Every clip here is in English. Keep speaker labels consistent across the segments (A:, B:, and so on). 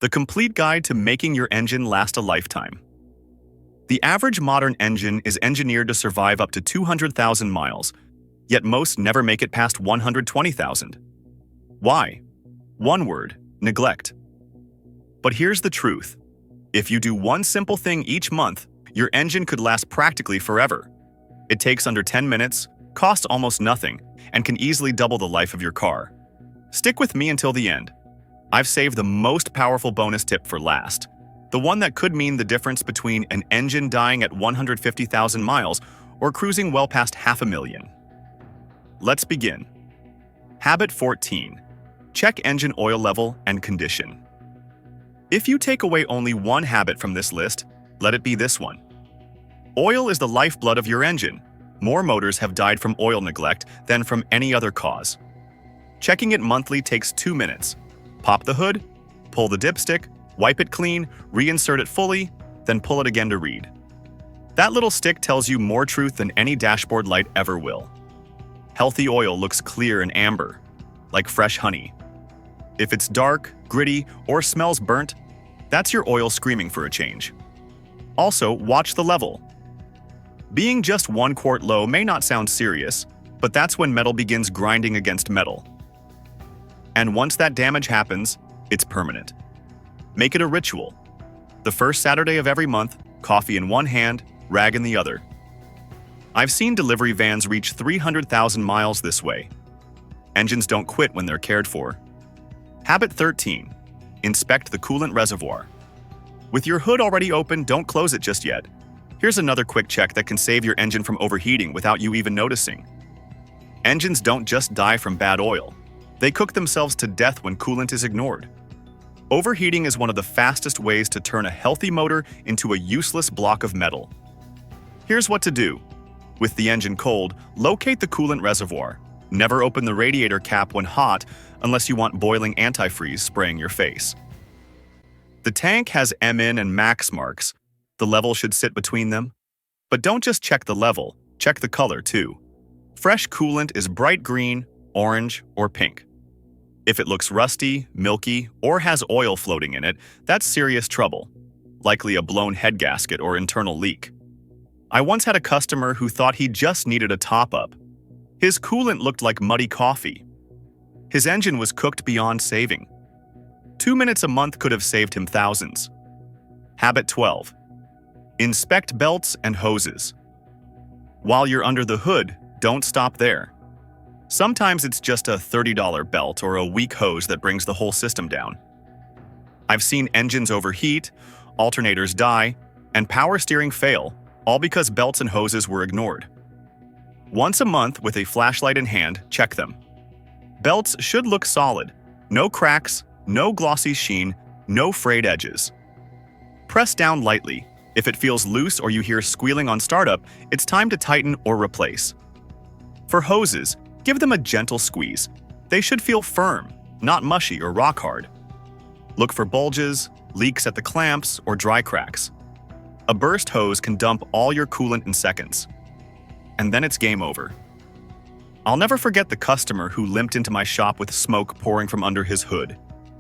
A: The complete guide to making your engine last a lifetime. The average modern engine is engineered to survive up to 200,000 miles, yet most never make it past 120,000. Why? One word: neglect. But here's the truth. If you do one simple thing each month, your engine could last practically forever. It takes under 10 minutes, costs almost nothing, and can easily double the life of your car. Stick with me until the end. I've saved the most powerful bonus tip for last, the one that could mean the difference between an engine dying at 150,000 miles or cruising well past 500,000. Let's begin. Habit 14. Check engine oil level and condition. If you take away only one habit from this list, let it be this one. Oil is the lifeblood of your engine. More motors have died from oil neglect than from any other cause. Checking it monthly takes 2 minutes. Pop the hood, pull the dipstick, wipe it clean, reinsert it fully, then pull it again to read. That little stick tells you more truth than any dashboard light ever will. Healthy oil looks clear and amber, like fresh honey. If it's dark, gritty, or smells burnt, that's your oil screaming for a change. Also, watch the level. Being just 1 quart low may not sound serious, but that's when metal begins grinding against metal. And once that damage happens, it's permanent. Make it a ritual. The first Saturday of every month, coffee in one hand, rag in the other. I've seen delivery vans reach 300,000 miles this way. Engines don't quit when they're cared for. Habit 13. Inspect the coolant reservoir. With your hood already open, don't close it just yet. Here's another quick check that can save your engine from overheating without you even noticing. Engines don't just die from bad oil. They cook themselves to death when coolant is ignored. Overheating is one of the fastest ways to turn a healthy motor into a useless block of metal. Here's what to do. With the engine cold, locate the coolant reservoir. Never open the radiator cap when hot unless you want boiling antifreeze spraying your face. The tank has MN and max marks. The level should sit between them. But don't just check the level, check the color too. Fresh coolant is bright green, orange, or pink. If it looks rusty, milky, or has oil floating in it, that's serious trouble, likely a blown head gasket or internal leak. I once had a customer who thought he just needed a top-up. His coolant looked like muddy coffee. His engine was cooked beyond saving. 2 minutes a month could have saved him thousands. Habit 12. Inspect belts and hoses. While you're under the hood, don't stop there. Sometimes it's just a $30 belt or a weak hose that brings the whole system down. I've seen engines overheat, alternators die, and power steering fail, all because belts and hoses were ignored. Once a month, with a flashlight in hand, check them. Belts should look solid. No cracks, no glossy sheen, no frayed edges. Press down lightly. If it feels loose or you hear squealing on startup, it's time to tighten or replace. For hoses, give them a gentle squeeze. They should feel firm, not mushy or rock hard. Look for bulges, leaks at the clamps, or dry cracks. A burst hose can dump all your coolant in seconds. And then it's game over. I'll never forget the customer who limped into my shop with smoke pouring from under his hood.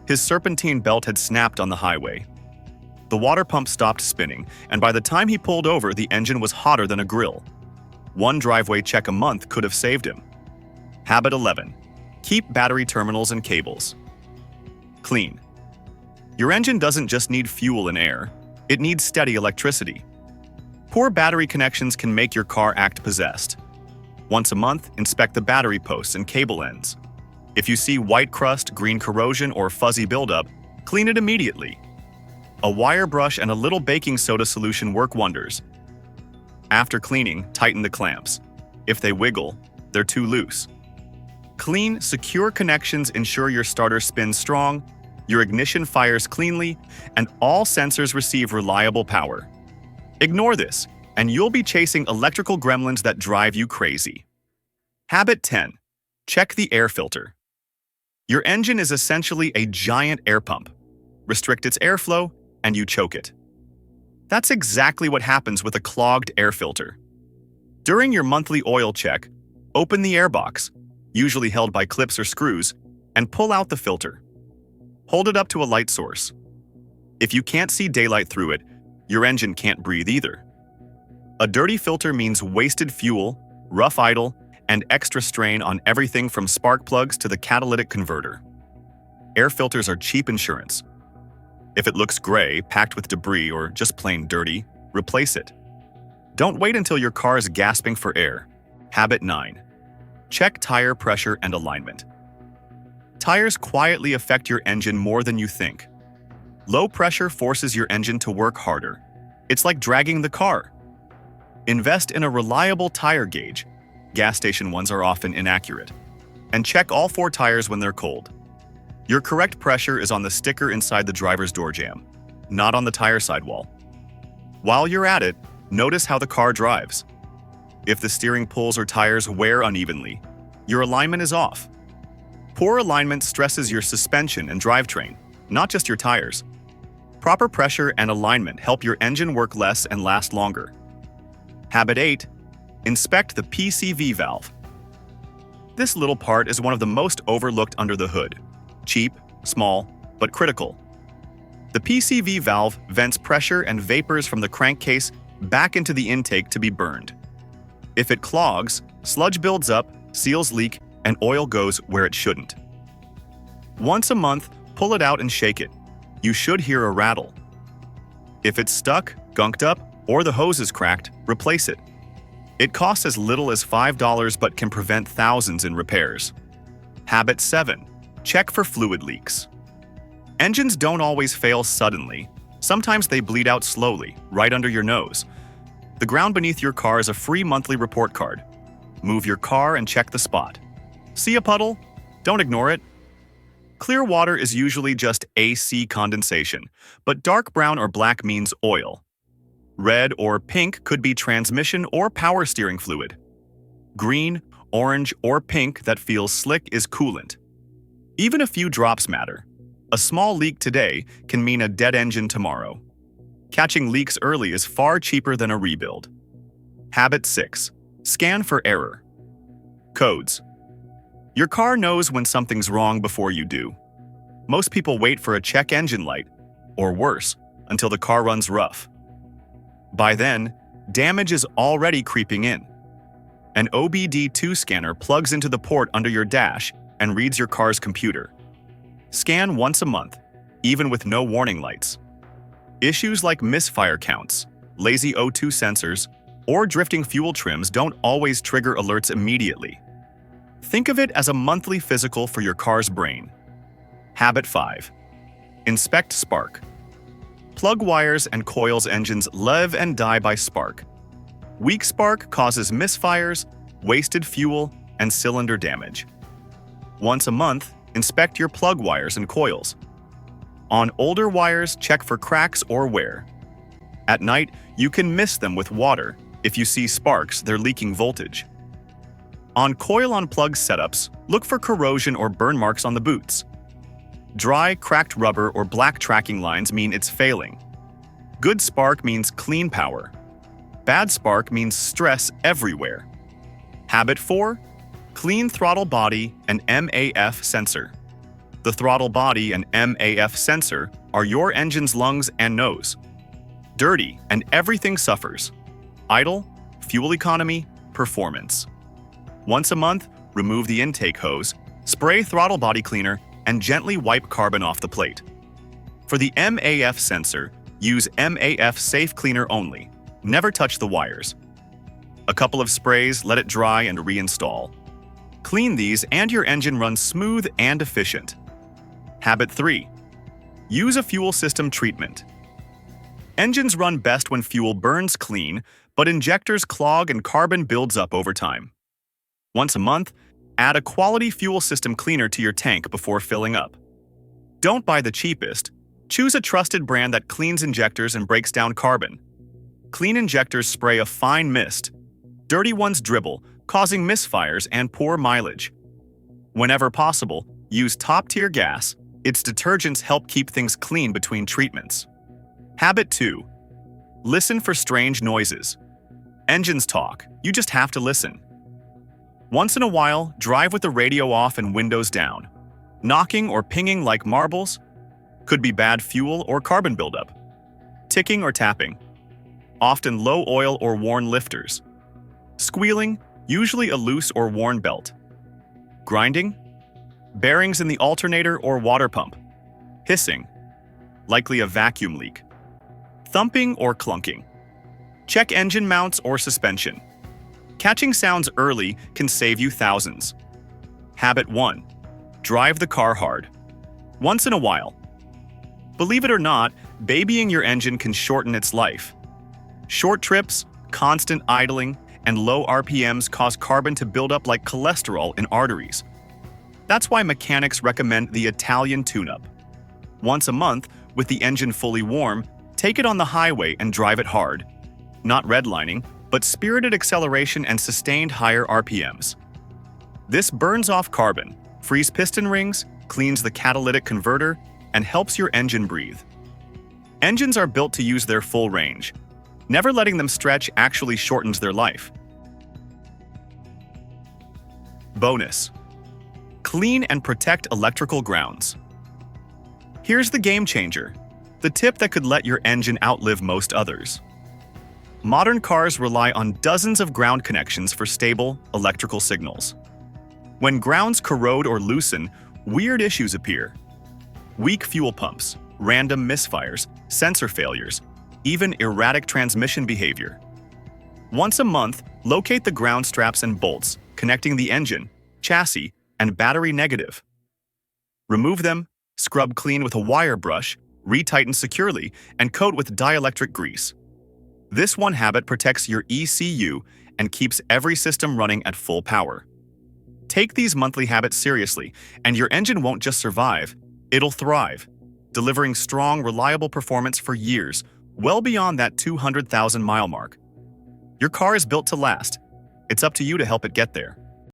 A: His serpentine belt had snapped on the highway. The water pump stopped spinning, and by the time he pulled over, the engine was hotter than a grill. One driveway check a month could have saved him. Habit 11. Keep battery terminals and cables clean. Your engine doesn't just need fuel and air, it needs steady electricity. Poor battery connections can make your car act possessed. Once a month, inspect the battery posts and cable ends. If you see white crust, green corrosion, or fuzzy buildup, clean it immediately. A wire brush and a little baking soda solution work wonders. After cleaning, tighten the clamps. If they wiggle, they're too loose. Clean, secure connections ensure your starter spins strong, your ignition fires cleanly, and all sensors receive reliable power. Ignore this, and you'll be chasing electrical gremlins that drive you crazy. Habit 10. Check the air filter. Your engine is essentially a giant air pump. Restrict its airflow, and you choke it. That's exactly what happens with a clogged air filter. During your monthly oil check, open the air box, usually held by clips or screws, and pull out the filter. Hold it up to a light source. If you can't see daylight through it, your engine can't breathe either. A dirty filter means wasted fuel, rough idle, and extra strain on everything from spark plugs to the catalytic converter. Air filters are cheap insurance. If it looks gray, packed with debris, or just plain dirty, replace it. Don't wait until your car is gasping for air. Habit 9. Check tire pressure and alignment. Tires quietly affect your engine more than you think. Low pressure forces your engine to work harder. It's like dragging the car. Invest in a reliable tire gauge. Gas station ones are often inaccurate. And check all 4 tires when they're cold. Your correct pressure is on the sticker inside the driver's door jamb, not on the tire sidewall. While you're at it, notice how the car drives. If the steering pulls or tires wear unevenly, your alignment is off. Poor alignment stresses your suspension and drivetrain, not just your tires. Proper pressure and alignment help your engine work less and last longer. Habit 8. Inspect the PCV valve. This little part is one of the most overlooked under the hood. Cheap, small, but critical. The PCV valve vents pressure and vapors from the crankcase back into the intake to be burned. If it clogs, sludge builds up, seals leak, and oil goes where it shouldn't. Once a month, pull it out and shake it. You should hear a rattle. If it's stuck, gunked up, or the hose is cracked, replace it. It costs as little as $5 but can prevent thousands in repairs. Habit 7. Check for fluid leaks. Engines don't always fail suddenly. Sometimes they bleed out slowly, right under your nose. The ground beneath your car is a free monthly report card. Move your car and check the spot. See a puddle? Don't ignore it. Clear water is usually just AC condensation, but dark brown or black means oil. Red or pink could be transmission or power steering fluid. Green, orange, or pink that feels slick is coolant. Even a few drops matter. A small leak today can mean a dead engine tomorrow. Catching leaks early is far cheaper than a rebuild. Habit 6. Scan for error. Codes. Your car knows when something's wrong before you do. Most people wait for a check engine light, or worse, until the car runs rough. By then, damage is already creeping in. An OBD2 scanner plugs into the port under your dash and reads your car's computer. Scan once a month, even with no warning lights. Issues like misfire counts, lazy O2 sensors, or drifting fuel trims don't always trigger alerts immediately. Think of it as a monthly physical for your car's brain. Habit 5. Inspect spark. Plug wires and coils engines live and die by spark. Weak spark causes misfires, wasted fuel, and cylinder damage. Once a month, inspect your plug wires and coils. On older wires, check for cracks or wear. At night, you can mist them with water. If you see sparks, they're leaking voltage. On coil-on-plug setups, look for corrosion or burn marks on the boots. Dry, cracked rubber or black tracking lines mean it's failing. Good spark means clean power. Bad spark means stress everywhere. Habit 4. Clean throttle body and MAF sensor. The throttle body and MAF sensor are your engine's lungs and nose. Dirty and everything suffers. Idle, fuel economy, performance. Once a month, remove the intake hose, spray throttle body cleaner, and gently wipe carbon off the plate. For the MAF sensor, use MAF safe cleaner only. Never touch the wires. A couple of sprays, let it dry, and reinstall. Clean these and your engine runs smooth and efficient. Habit 3. Use a fuel system treatment. Engines run best when fuel burns clean, but injectors clog and carbon builds up over time. Once a month, add a quality fuel system cleaner to your tank before filling up. Don't buy the cheapest. Choose a trusted brand that cleans injectors and breaks down carbon. Clean injectors spray a fine mist. Dirty ones dribble, causing misfires and poor mileage. Whenever possible, use top-tier gas. Its detergents help keep things clean between treatments. Habit 2. Listen for strange noises. Engines talk, you just have to listen. Once in a while, drive with the radio off and windows down. Knocking or pinging like marbles? Could be bad fuel or carbon buildup. Ticking or tapping. Often low oil or worn lifters. Squealing, usually a loose or worn belt. Grinding. Bearings in the alternator or water pump. Hissing. Likely a vacuum leak. Thumping or clunking. Check engine mounts or suspension. Catching sounds early can save you thousands. Habit 1. Drive the car hard. Once in a while. Believe it or not, babying your engine can shorten its life. Short trips, constant idling, and low RPMs cause carbon to build up like cholesterol in arteries. That's why mechanics recommend the Italian tune-up. Once a month, with the engine fully warm, take it on the highway and drive it hard. Not redlining, but spirited acceleration and sustained higher RPMs. This burns off carbon, frees piston rings, cleans the catalytic converter, and helps your engine breathe. Engines are built to use their full range. Never letting them stretch actually shortens their life. Bonus: clean and protect electrical grounds. Here's the game changer, the tip that could let your engine outlive most others. Modern cars rely on dozens of ground connections for stable electrical signals. When grounds corrode or loosen, weird issues appear. Weak fuel pumps, random misfires, sensor failures, even erratic transmission behavior. Once a month, locate the ground straps and bolts connecting the engine, chassis, and battery negative. Remove them, scrub clean with a wire brush, retighten securely, and coat with dielectric grease. This one habit protects your ECU and keeps every system running at full power. Take these monthly habits seriously, and your engine won't just survive, it'll thrive, delivering strong, reliable performance for years, well beyond that 200,000-mile mark. Your car is built to last. It's up to you to help it get there.